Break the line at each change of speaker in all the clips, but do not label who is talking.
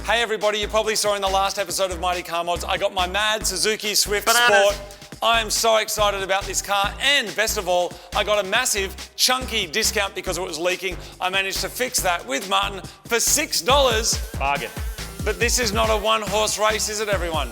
Hey everybody, you probably saw in the last episode of Mighty Car Mods, I got my mad Suzuki Swift Sport. I am so excited about this car, and best of all, I got a massive, chunky discount because it was leaking. I managed to fix that with Martin for $6.
Bargain.
But this is not a one-horse race, is it, everyone?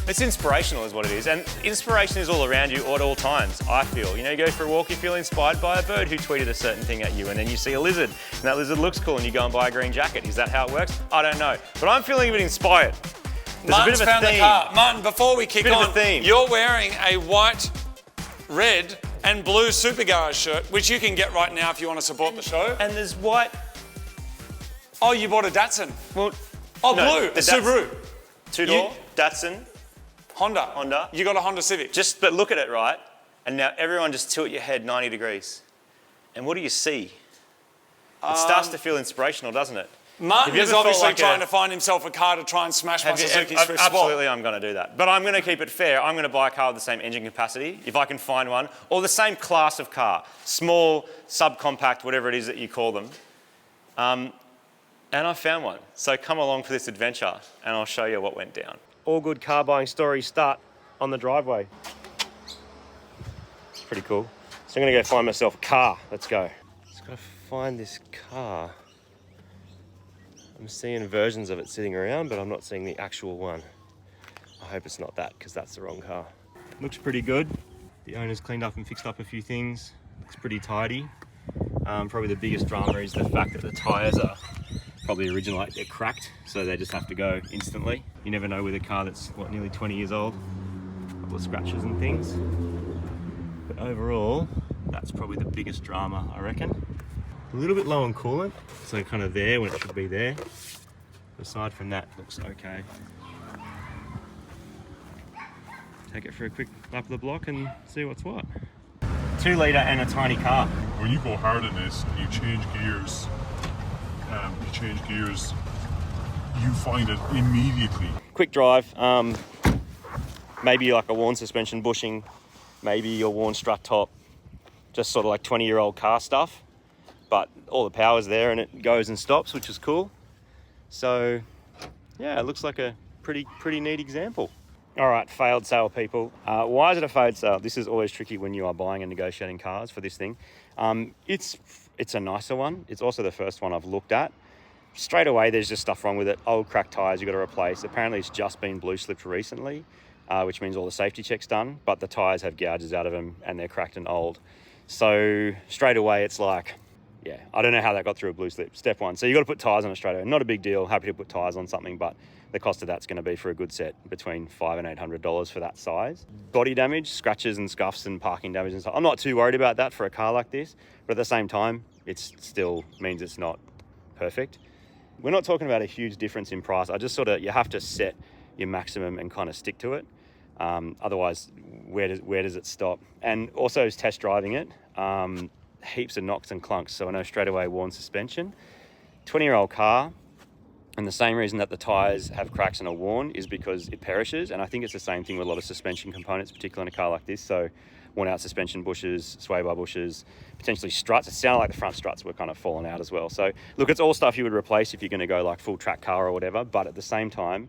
It's inspirational is what it is, and inspiration is all around you at all times, I feel. You know, you go for a walk, you feel inspired by a bird who tweeted a certain thing at you, and then you see a lizard, and that lizard looks cool, and you go and buy a green jacket. Is that how it works? I don't know, but I'm feeling a bit inspired.
Martin's found the car. Martin, before we kick on, you're wearing a white, red, and blue Super Garage shirt, which you can get right now if you want to support the show.
And there's white.
Oh, you bought a Datsun.
Well,
oh,
no,
blue, a Subaru.
Two-door, Datsun.
Honda. You got a Honda Civic.
But look at it, right? And now everyone just tilt your head 90 degrees. And what do you see? It starts to feel inspirational, doesn't it?
Martin is obviously trying to find himself a car to try and smash my Suzuki Swift Sport.
Absolutely, I'm going to do that. But I'm going to keep it fair. I'm going to buy a car with the same engine capacity, if I can find one, or the same class of car. Small, subcompact, whatever it is that you call them. And I found one. So come along for this adventure, and I'll show you what went down. All good car buying stories start on the driveway. It's pretty cool. So I'm going to go find myself a car. Let's go. Just got to find this car. I'm seeing versions of it sitting around, but I'm not seeing the actual one. I hope it's not that, because that's the wrong car. Looks pretty good. The owner's cleaned up and fixed up a few things. Looks pretty tidy. Probably the biggest drama is the fact that the tyres are probably original, like they're cracked, so they just have to go instantly. You never know with a car that's, nearly 20 years old. A couple of scratches and things. But overall, that's probably the biggest drama, I reckon. A little bit low on coolant, so kind of there when it should be there. Aside from that, looks okay. Take it for a quick lap of the block and see what's what. 2 litre and a tiny car.
When you go hard in this, you change gears. You find it immediately.
Quick drive. Maybe like a worn suspension bushing, maybe a worn strut top. Just sort of like 20-year-old car stuff. But all the power's there and it goes and stops, which is cool. So yeah, it looks like a pretty neat example. All right, failed sale, people. Why is it a failed sale? This is always tricky when you are buying and negotiating cars for this thing. It's a nicer one. It's also the first one I've looked at. Straight away, there's just stuff wrong with it. Old cracked tyres you got to replace. Apparently, it's just been blue slipped recently, which means all the safety checks done, but the tyres have gouges out of them and they're cracked and old. So straight away, it's like, yeah, I don't know how that got through a blue slip. Step one. So you got to put tyres on it straight away. Not a big deal. Happy to put tyres on something, but the cost of that's going to be for a good set between $500 and $800 for that size. Body damage, scratches and scuffs and parking damage and stuff. I'm not too worried about that for a car like this, but at the same time, it still means it's not perfect. We're not talking about a huge difference in price. I just you have to set your maximum and kind of stick to it. Otherwise, where does it stop? And also test driving it. Heaps of knocks and clunks, so I know straight away worn suspension. 20-year-old car, and the same reason that the tyres have cracks and are worn is because it perishes, and I think it's the same thing with a lot of suspension components, particularly in a car like this. So worn out suspension bushes, sway bar bushes, potentially struts. It sounded like the front struts were kind of falling out as well. So look, it's all stuff you would replace if you're going to go like full track car or whatever, but at the same time,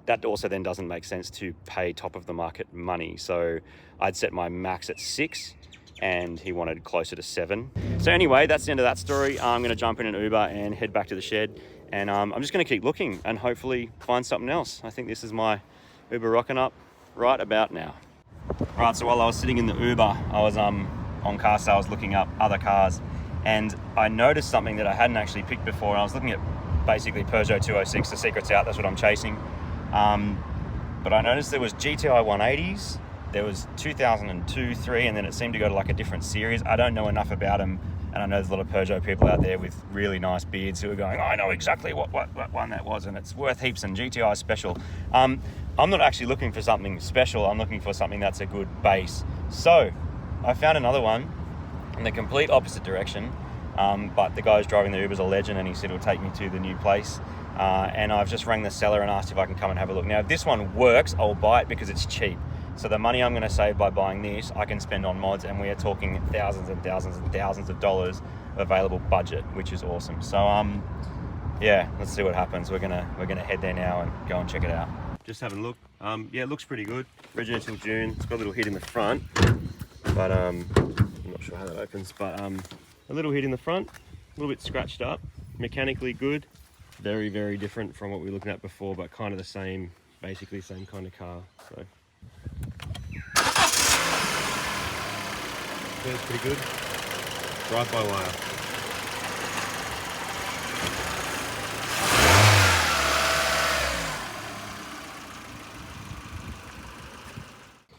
that also then doesn't make sense to pay top of the market money. So I'd set my max at 6, and he wanted closer to 7. So anyway, that's the end of that story. I'm going to jump in an Uber and head back to the shed, and I'm just going to keep looking and hopefully find something else. I think this is my Uber rocking up right about now. All right, so while I was sitting in the Uber, I was on car sales looking up other cars, and I noticed something that I hadn't actually picked before. I was looking at basically Peugeot 206, the secret's out, that's what I'm chasing. But I noticed there was GTI 180s, there was 2002, 3, and then it seemed to go to like a different series. I don't know enough about them, and I know there's a lot of Peugeot people out there with really nice beards who are going, I know exactly what one that was, and it's worth heaps, and GTI special. I'm not actually looking for something special, I'm looking for something that's a good base. So I found another one in the complete opposite direction, but the guy who's driving the Uber's a legend, and he said he'll take me to the new place. And I've just rang the seller and asked if I can come and have a look. Now, if this one works, I'll buy it because it's cheap. So the money I'm going to save by buying this, I can spend on mods, and we are talking thousands and thousands and thousands of dollars of available budget, which is awesome. So yeah, let's see what happens. We're gonna head there now and go and check it out. Just having a look. Yeah, it looks pretty good. Residential June. It's got a little hit in the front, but I'm not sure how that opens. But a little hit in the front, a little bit scratched up. Mechanically good. Very, very different from what we were looking at before, but kind of the same, basically same kind of car. So feels pretty good. Drive-by-wire.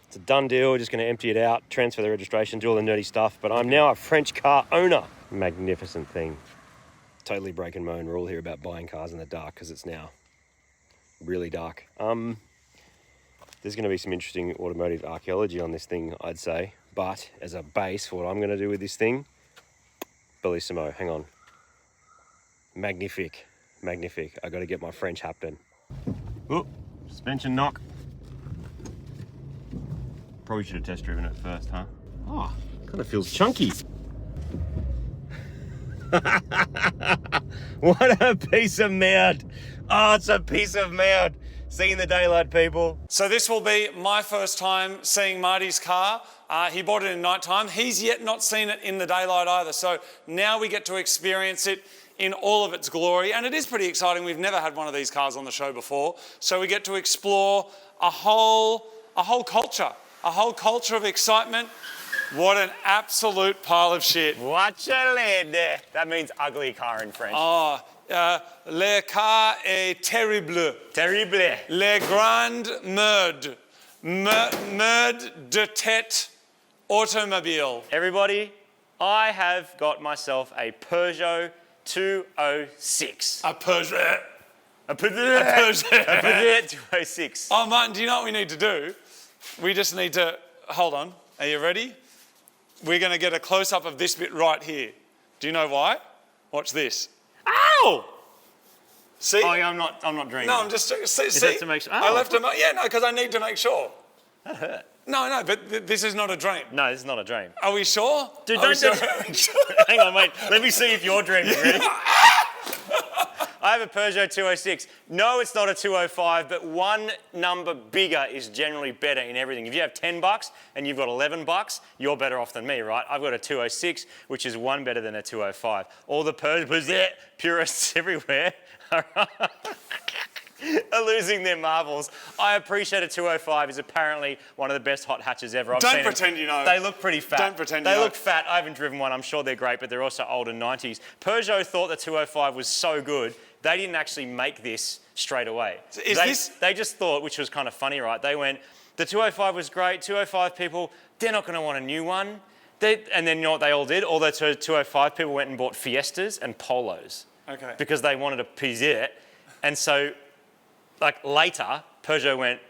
It's a done deal. We're just going to empty it out, transfer the registration, do all the nerdy stuff. But I'm now a French car owner. Magnificent thing. Totally break and moan. We're all here about buying cars in the dark because it's now really dark. There's going to be some interesting automotive archaeology on this thing, I'd say. But as a base for what I'm going to do with this thing, bellissimo. Hang on. Magnifique. Magnifique. I got to get my French happen. Oh, suspension knock. Probably should have test driven it first, huh? Oh, kind of feels chunky. What a piece of merde. Oh, it's a piece of merde. Seeing the daylight, people.
So this will be my first time seeing Marty's car. He bought it in nighttime. He's yet not seen it in the daylight either. So now we get to experience it in all of its glory. And it is pretty exciting. We've never had one of these cars on the show before. So we get to explore a whole culture of excitement. What an absolute pile of shit.
Watch a lid. That means ugly car in French.
Oh, le car est terrible.
Terrible.
Le grand merde. Merde de tête automobile.
Everybody, I have got myself a Peugeot 206.
A Peugeot.
A Peugeot 206.
Oh, Martin, do you know what we need to do? We just need to, hold on. Are you ready? We're going to get a close-up of this bit right here. Do you know why? Watch this.
Ow!
See?
Oh, yeah, I'm not dreaming.
No, I'm just, see?
that to make sure?
I
Oh.
left him, yeah, no, because I need to make sure.
That hurt.
No, but this is not a dream.
No, this is not a dream.
Are we sure?
Dude,
Are we
don't
sure?
Hang on, mate. Let me see if you're dreaming. Ready? I have a Peugeot 206. No, it's not a 205, but one number bigger is generally better in everything. If you have $10 and you've got $11, you're better off than me, right? I've got a 206, which is one better than a 205. All the Peugeot purists everywhere are losing their marbles. I appreciate a 205 is apparently one of the best hot hatches ever.
Don't pretend you know.
They look pretty fat.
Don't pretend you
They
know.
look fat. I haven't driven one. I'm sure they're great, but they're also old and 90s. Peugeot thought the 205 was so good, they didn't actually make this straight away. They just thought, which was kind of funny, right? They went, the 205 was great. 205 people, they're not going to want a new one. And then you know what they all did? All the 205 people went and bought Fiestas and Polos.
Okay.
Because they wanted a Peugeot. And so, like later, Peugeot went,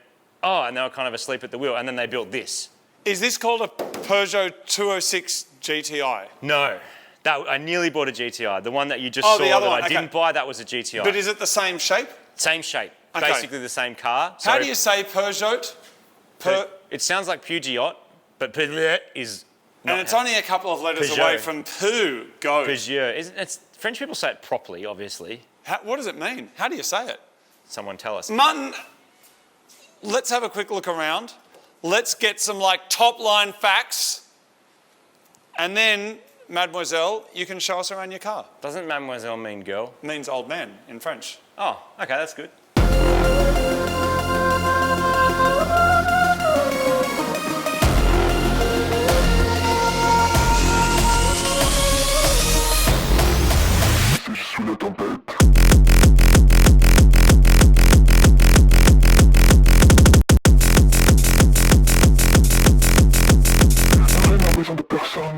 oh, and they were kind of asleep at the wheel. And then they built this.
Is this called a Peugeot 206 GTI?
No. I nearly bought a GTI. The one that you just
Oh,
saw
the other
that
one,
I
okay.
didn't buy, that was a GTI.
But is it the same shape?
Same shape.
Okay.
Basically the same car.
How do you say Peugeot?
It sounds like Peugeot, but Peugeot is not.
And it's only a couple of letters
Peugeot.
away from Peugeot.
Peugeot. French people say it properly, obviously.
What does it mean? How do you say it?
Someone tell us.
Martin, let's have a quick look around. Let's get some top line facts. And then, Mademoiselle, you can show us around your car.
Doesn't mademoiselle mean girl?
It means old man in French.
Oh, okay, that's good.
Sous la tempête. Vraiment besoin de personne.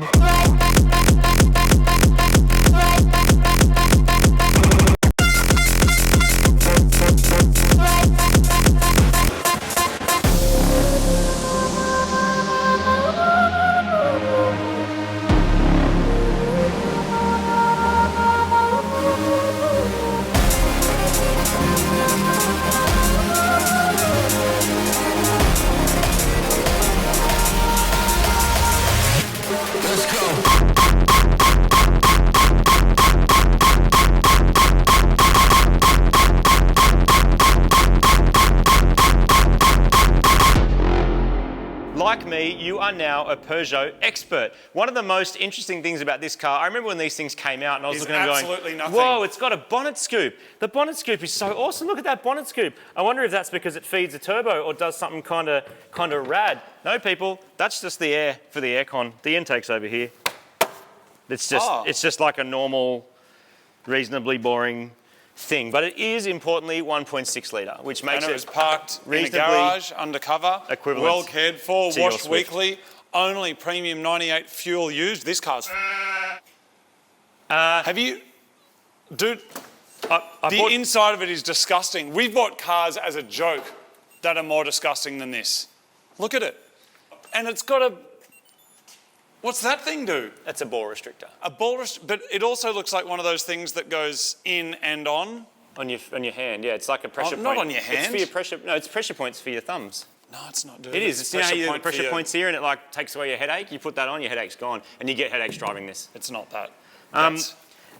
you are now a Peugeot expert. One of the most interesting things about this car, I remember when these things came out and I was looking at them going,
nothing.
whoa, it's got a bonnet scoop. The bonnet scoop is so awesome. Look at that bonnet scoop. I wonder if that's because it feeds a turbo or does something kind of rad. No, people, that's just the air for the aircon. The intake's over here. It's just like a normal, reasonably boring thing, but it is importantly 1.6 litre, which makes
and
it
was parked in a
reasonably
garage, undercover,
equivalent
well cared for,
to your
washed
Swift.
weekly, only premium 98 fuel used. This car's... have you... Dude,
I
the
bought-
inside of it is disgusting. We've bought cars as a joke that are more disgusting than this. Look at it. And it's got a... What's that thing do?
That's a ball restrictor.
But it also looks like one of those things that goes in and on.
On your hand, yeah. It's like a pressure point.
Not on your
It's
hand.
for your pressure. No, it's pressure points for your thumbs.
No, it's not, dude.
It is. It's, you know how you
point for
pressure
your-
points here and it like takes away your headache? You put that on, your headache's gone. And you get headaches driving this.
It's not that.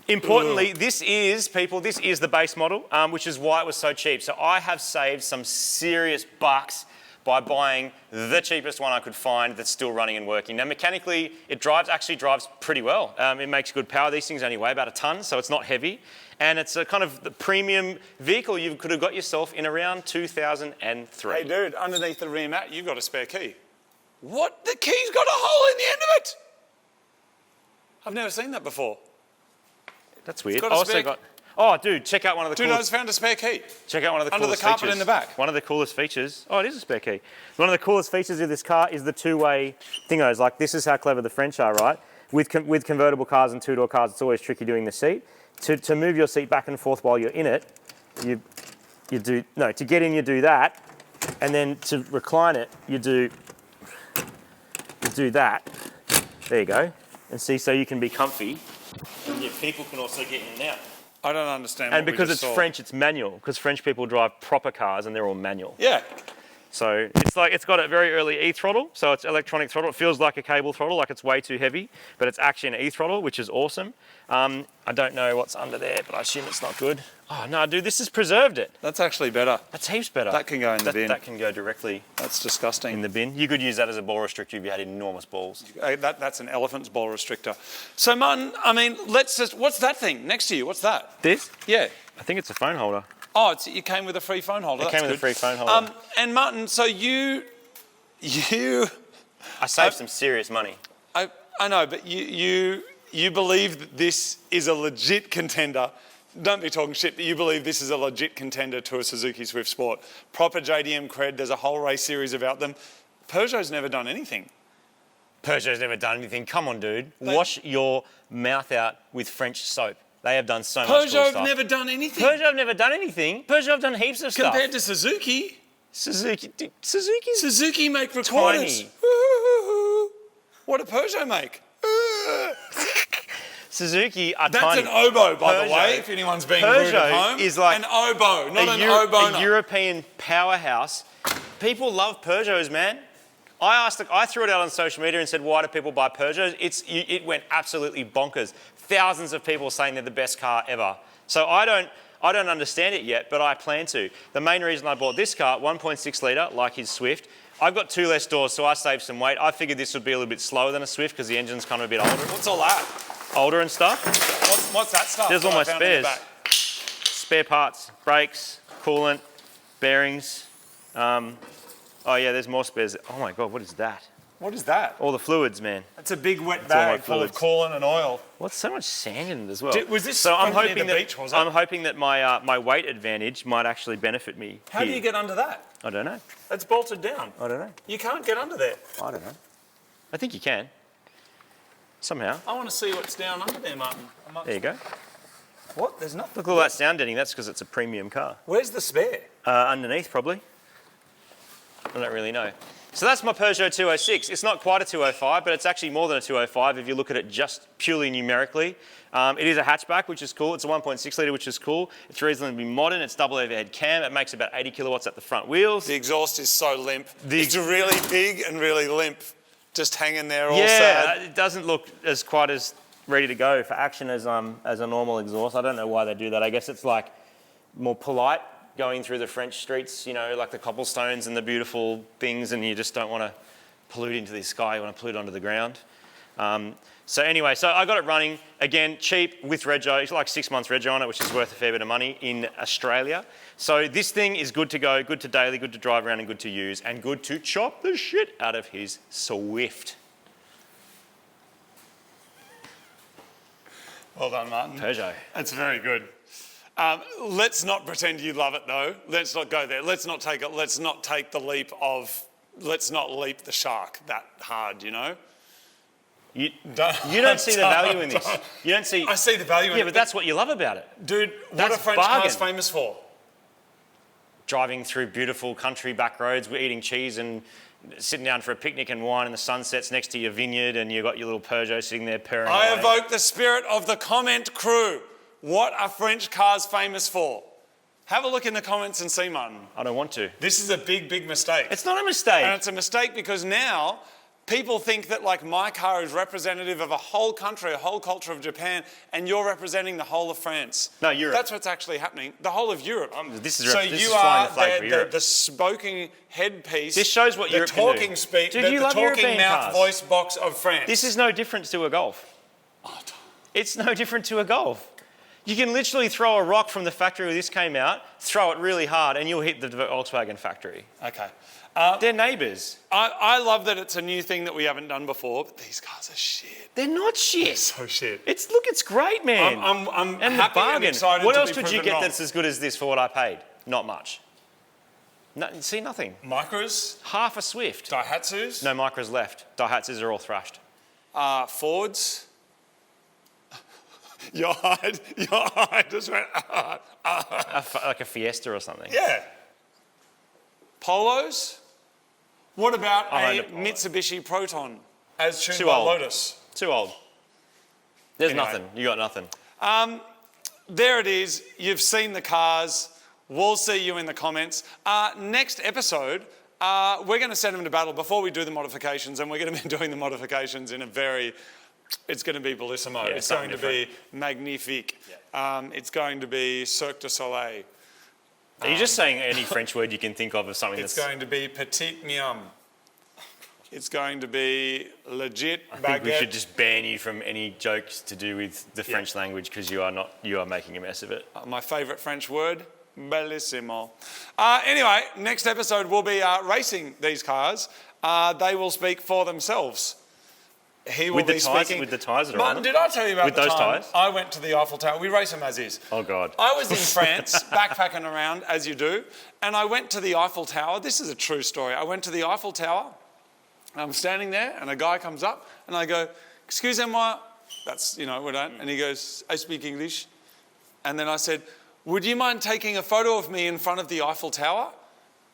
Importantly, this is the base model, which is why it was so cheap. So I have saved some serious bucks by buying the cheapest one I could find that's still running and working. Now, mechanically, it actually drives pretty well. It makes good power. These things only weigh about a tonne, so it's not heavy. And it's a kind of the premium vehicle you could have got yourself in around 2003.
Hey, dude, underneath the rear mat, you've got a spare key. What? The key's got a hole in the end of it? I've never seen that before.
That's weird.
got a
I also
spare-
got... Oh, dude, check out one of the
Dude, I
coolest...
just found a spare key.
Check out one of the
Under
coolest
the carpet
features.
in the back.
One of the coolest features. Oh, it is a spare key. One of the coolest features of this car is the two-way thingos. Like, this is how clever the French are, right? With convertible cars and two-door cars, it's always tricky doing the seat. To move your seat back and forth while you're in it, to get in, you do that. And then to recline it, you do that. There you go. And see, so you can be comfy. And your people can also get in and out.
I don't understand
And
what we
because
just
it's
saw.
French, it's manual. Because French people drive proper cars and they're all manual.
Yeah.
So it's got a very early e-throttle, so it's electronic throttle. It feels like a cable throttle, like it's way too heavy, but it's actually an e-throttle, which is awesome. I don't know what's under there, but I assume it's not good. Oh no, dude, this has preserved it.
That's actually better.
That's heaps better.
That can go in the bin.
That can go directly
That's disgusting.
in the bin. You could use that as a ball restrictor if you had enormous balls.
That's an elephant's ball restrictor. So, Martin, I mean, what's that thing next to you? What's that?
This?
Yeah.
I think it's a phone holder.
Oh, you came with a free phone holder.
It
That's
came with a
good.
free phone holder.
And Martin, so you,
I saved some serious money.
I know, but you believe that this is a legit contender. Don't be talking shit, but you believe this is a legit contender to a Suzuki Swift Sport. Proper JDM cred. There's a whole race series about them. Peugeot's never done anything.
Peugeot's never done anything. Come on, dude. Wash your mouth out with French soap. They have done so much cool
Peugeot
stuff.
have never done anything.
Peugeot have never done anything. Peugeot have done heaps of stuff.
Compared to Suzuki.
Suzuki
make recorders.
tiny.
What do Peugeot make?
Suzuki are
That's
tiny.
an oboe, by the
Peugeot-
way, if anyone's being rude at home.
Peugeot is like
an oboe, not an
a
oboner.
European powerhouse. People love Peugeots, man. I threw it out on social media and said, why do people buy Peugeots? It went absolutely bonkers. Thousands of people saying they're the best car ever. So I don't understand it yet, but I plan to. The main reason I bought this car, 1.6 litre, like his Swift, I've got 2 less doors, so I saved some weight. I figured this would be a little bit slower than a Swift because the engine's kind of a bit older.
What's all that?
Older and stuff.
What's that stuff?
There's all
that I
my
found in the
spares.
back?
Spare parts, brakes, coolant, bearings. Oh yeah, there's more spares. Oh my God, what is that?
What is that?
All the fluids, man.
It's a big wet
all my
bag full of
fluids.
coolant and oil.
What's so much sand in it as well?
Was this
so I'm
from near
hoping
the
that
beach, was it?
I'm hoping that my weight advantage might actually benefit me.
How do
here.
you get under that?
I don't know.
It's bolted down.
I don't know.
You can't get under there.
I don't know. I think you can. Somehow.
I want to see what's down under there, Martin.
There you go.
What? There's nothing.
Look at all that sound deadening. That's because it's a premium car.
Where's the spare?
Underneath, probably. I don't really know. So that's my Peugeot 206. It's not quite a 205, but it's actually more than a 205 if you look at it just purely numerically. It is a hatchback, which is cool. It's a 1.6 litre, which is cool. It's reasonably modern. It's double overhead cam. It makes about 80 kilowatts at the front wheels.
The exhaust is so limp. It's really big and really limp. Just hanging there all
Yeah,
sad.
it doesn't look quite as ready to go for action as a normal exhaust. I don't know why they do that. I guess it's like more polite going through the French streets, you know, like the cobblestones and the beautiful things, and you just don't want to pollute into the sky, you want to pollute onto the ground. So anyway, so I got it running, again, cheap with rego. It's like 6 months rego on it, which is worth a fair bit of money in Australia. So this thing is good to go, good to daily, good to drive around and good to use, and good to chop the shit out of his Swift.
Well done, Martin.
Peugeot.
That's very good. Let's not pretend you love it, though. Let's not go there. Let's not take it. Let's not take the leap of. Let's not leap the shark that hard. You know.
You don't see the value in this. You don't see.
I see the value in it.
Yeah, but that's what you love about it.
Dude, what
That's
are French
bargain.
cars famous for?
Driving through beautiful country back roads, we're eating cheese and sitting down for a picnic and wine, and the sun sets next to your vineyard, and you've got your little Peugeot sitting there purring
I
away.
evoke the spirit of the comment crew. What are French cars famous for? Have a look in the comments and see, Martin.
I don't want to.
This is a big, big mistake.
It's not a mistake.
And it's a mistake because now people think that like my car is representative of a whole country, a whole culture of Japan, and you're representing the whole of France.
No, Europe.
That's what's actually happening. The whole of Europe.
This
so
is
you
flying
are
the flag for Europe.
the spoken headpiece.
This shows what Europe can do.
The talking speak.
Dude, you
the
love
talking
European
mouth
cars.
voice box of France.
This is no different to a Golf. It's no different to a Golf. You can literally throw a rock from the factory where this came out, throw it really hard, and you'll hit the Volkswagen factory.
Okay.
They're neighbours.
I love that it's a new thing that we haven't done before, but these cars are shit.
They're not shit.
So shit.
It's great, man.
I'm
and
happy
the bargain.
and excited
What
to
else
be
could you
proven
get
wrong.
that's as good as this for what I paid? Not much. No, see, nothing.
Micros,
Half a Swift.
Daihatsus,
No micros left. Daihatsus are all thrashed.
Fords. Your hide just went.
Like a Fiesta or something.
Yeah. Polos. What about
I
a
owned a Polo.
Mitsubishi Proton as tuned
Too
by
old.
Lotus?
Too old. There's
Anyway.
nothing. You got nothing.
There it is. You've seen the cars. We'll see you in the comments. Next episode, we're going to send them to battle before we do the modifications, and we're going to be doing the modifications in a very. It's going to be bellissimo.
Yeah,
it's going to
something
be magnifique. It's going to be Cirque du Soleil.
Are you just saying any French word you can think of something
It's
that's...
going to be petit miam. It's going to be legit
I
baguette.
think we should just ban you from any jokes to do with the French language because you are making a mess of it.
My favourite French word, bellissimo. Anyway, next episode we'll be racing these cars. They will speak for themselves. He will
With the
be
tyres-
speaking.
with the tyres that are
Martin,
on them?
did I tell you about
With
the
those
time
tyres?
I went to the Eiffel Tower? We race them as is.
Oh, God.
I was in France, backpacking around, as you do, and I went to the Eiffel Tower. This is a true story. I went to the Eiffel Tower, and I'm standing there, and a guy comes up, and I go, "Excusez-moi," that's, we don't, and he goes, "I speak English." And then I said, "Would you mind taking a photo of me in front of the Eiffel Tower?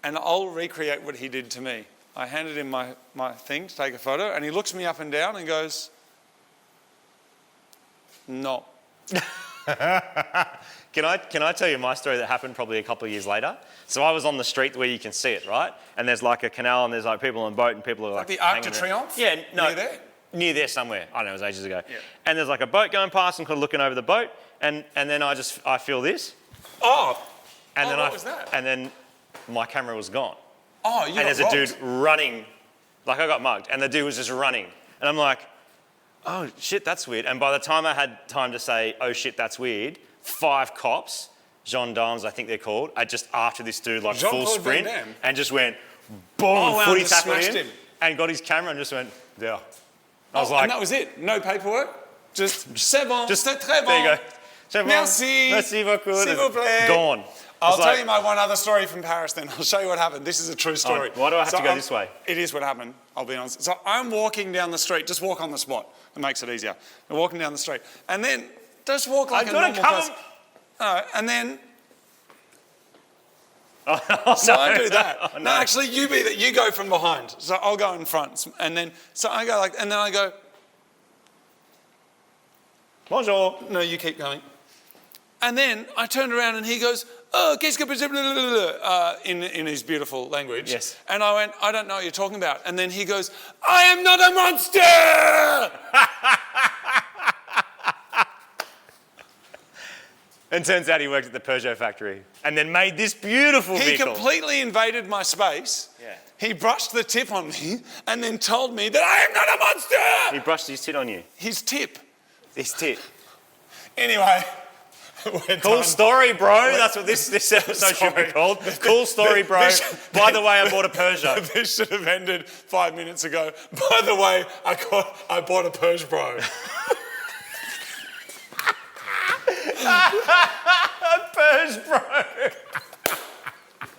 And I'll recreate what he did to me." I handed him my thing to take a photo, and he looks me up and down and goes, "No."
Can I tell you my story that happened probably a couple of years later? So I was on the street where you can see it, right? And there's like a canal and there's like people on a boat and people are like
the Arc de
hanging
Triomphe?
Yeah, no.
Near there?
Near there somewhere. I don't know, it was ages ago.
Yeah.
And there's like a boat going past and kind of looking over the boat and then I feel this.
Oh,
And then
what was that?
And then my camera was gone.
Oh, you
And
got
there's a
robbed.
dude running, like I got mugged, and the dude was just running. And I'm like, oh shit, that's weird. And by the time I had time to say, oh shit, that's weird, 5 cops, gendarmes I think they're called, are just after this dude like full
Jean-Claude
sprint
Van Damme?
and just went boom,
Oh, wow,
footy
just
tackled
smashed
him,
him.
and got his camera and just went, yeah. I was
Oh,
like,
and that was it. No paperwork. Just c'est bon.
just,
c'est très bon.
there you go. C'est bon.
Merci.
Merci beaucoup.
S'il vous plaît.
Gone.
I'll
It's
tell
like-
you my one other story from Paris then. I'll show you what happened. This is a true story.
why do I have to go this way?
It is what happened, I'll be honest. So I'm walking down the street. Just walk on the spot. It makes it easier. I'm walking down the street. And then just walk like
I've
a
got to
normal
come.
person. No, and then...
Oh,
So
no.
I do that.
Oh,
No, actually, you be that. You go from behind. So I'll go in front. And then... So I go like... And then I go...
Bonjour.
No, you keep going. And then I turned around and he goes, "Oh, qu'est-ce que blah, blah, blah, blah," in his beautiful language.
Yes.
And I went, "I don't know what you're talking about." And then he goes, "I am not a monster!"
And turns out he worked at the Peugeot factory and then made this beautiful
He
vehicle.
completely invaded my space.
Yeah.
He brushed the tip on me and then told me that I am not a monster!
He brushed his tit on you.
His tip.
His tit.
Anyway, we're
Cool
done.
story, bro. That's what this episode should be
Sorry.
called. Cool story, bro. By the way, I bought a Peugeot.
This should have ended 5 minutes ago. By the way, I bought a Peugeot, bro.
Peugeot, bro.